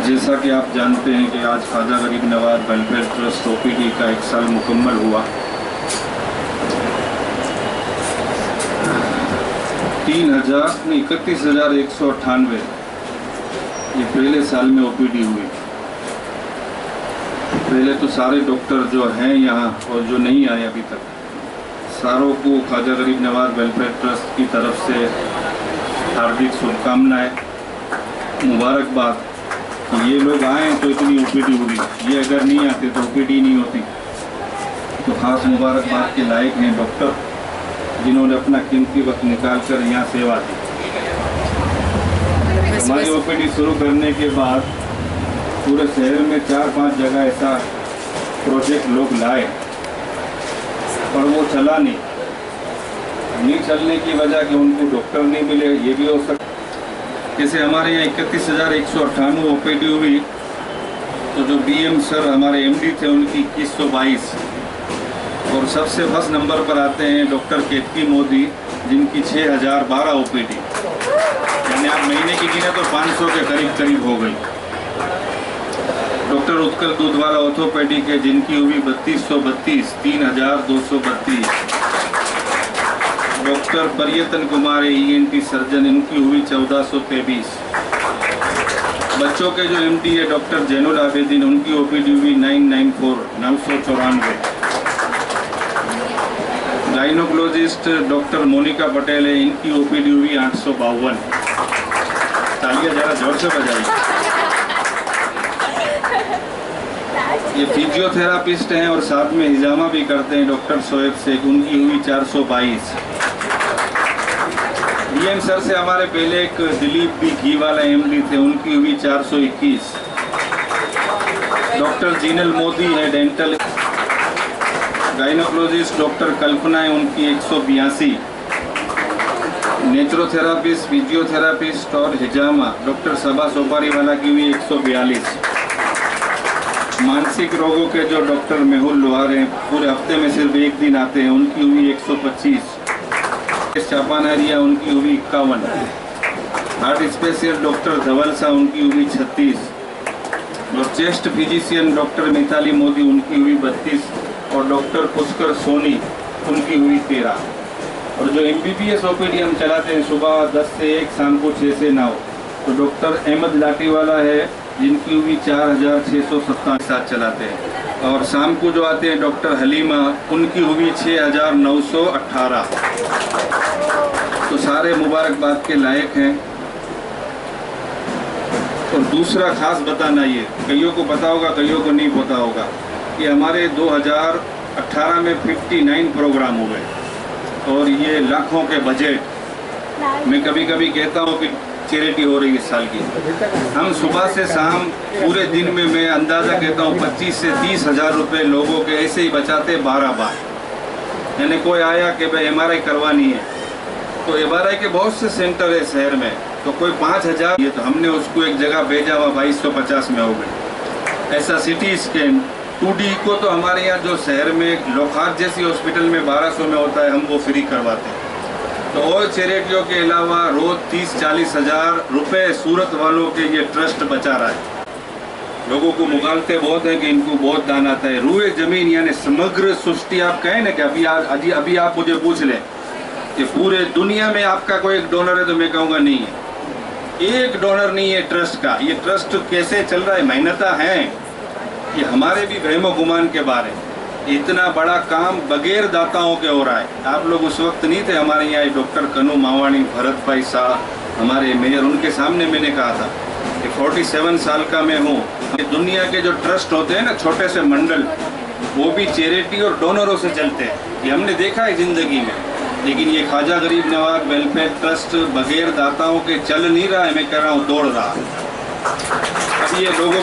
जैसा कि आप जानते हैं कि आज ख्वाजा गरीब नवाज वेलफेयर ट्रस्ट ओपीडी का 1 साल मुकम्मल हुआ। 31,198 ये पहले साल में ओपीडी हुई। पहले तो सारे डॉक्टर जो हैं यहाँ और जो नहीं आए अभी तक, सारों को ख्वाजा गरीब नवाज वेलफेयर ट्रस्ट की तरफ से हार्दिक शुभकामनाएं, मुबारकबाद। ये लोग आए तो इतनी ओपीडी हुई, ये अगर नहीं आते तो ओपीडी नहीं होती। तो ख़ास मुबारकबाद के लायक हैं डॉक्टर, जिन्होंने अपना कीमती वक्त निकाल कर यहाँ सेवा दी। हमारी ओपीडी शुरू करने के बाद पूरे शहर में 4-5 जगह ऐसा प्रोजेक्ट लोग लाए, पर वो चला नहीं चलने की वजह कि उनको डॉक्टर नहीं मिले, ये भी हो सकता। जैसे हमारे यहाँ 31,198 ओपीडी हुई, तो जो बीएम सर हमारे एमडी थे उनकी 2122, और सबसे फर्स्ट नंबर पर आते हैं डॉक्टर केतकी मोदी, जिनकी 6,012 ओपीडी, यानी आप महीने की गिने तो 500 के करीब हो गई। डॉक्टर उत्कल दूधवाला ऑर्थोपेडी के, जिनकी हुई 3232, 3,232। डॉक्टर परियतन कुमार ईएनटी सर्जन, इनकी हुई 1423। बच्चों के जो एमडी है डॉक्टर जैनुल आबेदीन, उनकी ओपीडी हुई 994। गाइनोकोलॉजिस्ट डॉक्टर मोनिका पटेल है, इनकी ओपीडी हुई 852। तालियां जरा जोर से बजाइए। ये फिजियोथेरापिस्ट हैं और साथ में हिजामा भी करते हैं डॉक्टर शोएब शेख, उनकी हुई 422। डीएम सर से हमारे पहले एक दिलीप बी घी वाला एमडी थे, उनकी हुई 421। डॉक्टर जीनल मोदी है डेंटल गाइनोकोलॉजिस्ट, डॉक्टर कल्पना है, उनकी 182। नेचुरोथेरापिस्ट, फिजियोथेरापिस्ट और हिजामा डॉक्टर सबा सोपारी वाला की हुई 142। मानसिक रोगों के जो डॉक्टर मेहुल लोहार हैं, पूरे हफ्ते में सिर्फ एक दिन आते हैं, उनकी हुई 125। चापानारिया, उनकी हुई 51। Heart specialist doctor Dhaval Shah, उनकी हुई 36। और chest physician doctor Mitali Modi, उनकी हुई 32। और डॉक्टर पुष्कर सोनी, उनकी हुई 13। और जो MBBS ओपीडी हम चलाते हैं सुबह 10 से 1, शाम को 6 से 9, तो डॉक्टर अहमद लाठीवाला है, जिनकी हुई 4,657 साथ चलाते हैं। और शाम को जो आते हैं डॉक्टर हलीमा, उनकी हुई 6,918। तो सारे मुबारकबाद के लायक हैं। और दूसरा खास बताना, ये कईयों को पता होगा, कईयों को नहीं पता होगा, कि हमारे 2018 में 59 प्रोग्राम हुए, और ये लाखों के बजट। मैं कभी कभी कहता हूँ कि चैरिटी हो रही इस साल की। हम सुबह से शाम पूरे दिन में, मैं अंदाज़ा कहता हूँ 25 से 30 हज़ार रुपये लोगों के ऐसे ही बचाते 12 बार। यानी कोई आया कि भाई MRI करवानी है, तो MRI के बहुत से सेंटर है शहर में, तो कोई 5,000, ये तो हमने उसको एक जगह भेजा हुआ 2250 में हो गई। ऐसा CT स्कैन 2D को तो हमारे यहाँ जो शहर में लोखार जैसी हॉस्पिटल में 1200 में होता है, हम वो फ्री करवाते हैं। तो और चैरिटियों के अलावा रोज 30-40 हज़ार रुपये सूरत वालों के ये ट्रस्ट बचा रहा है। लोगों को मुगालते बहुत हैं कि इनको बहुत दान आता है। रूए जमीन यानी समग्र सृष्टि, आप कहें ना कि अभी आप मुझे पूछ लें कि पूरे दुनिया में आपका कोई एक डोनर है, तो मैं कहूँगा नहीं है। एक डोनर नहीं है ट्रस्ट का। ये ट्रस्ट कैसे चल रहा है, मेहनता है, ये हमारे भी वहमो गुमान के बारे। इतना बड़ा काम बगैर दाताओं के हो रहा है। आप लोग उस वक्त नहीं थे हमारे यहाँ, डॉक्टर कनू मावाणी, भरत भाई शाह, हमारे मेयर, उनके सामने मैंने कहा था कि 47 साल का मैं हूँ। दुनिया के जो ट्रस्ट होते हैं ना, छोटे से मंडल, वो भी चैरिटी और डोनरों से चलते हैं। ये हमने देखा है ज़िंदगी में। लेकिन ये ख्वाजा गरीब नवाज वेलफेयर ट्रस्ट बगैर दाताओं के चल नहीं रहा है, मैं कह रहा हूँ दौड़ रहा है। अब ये लोगों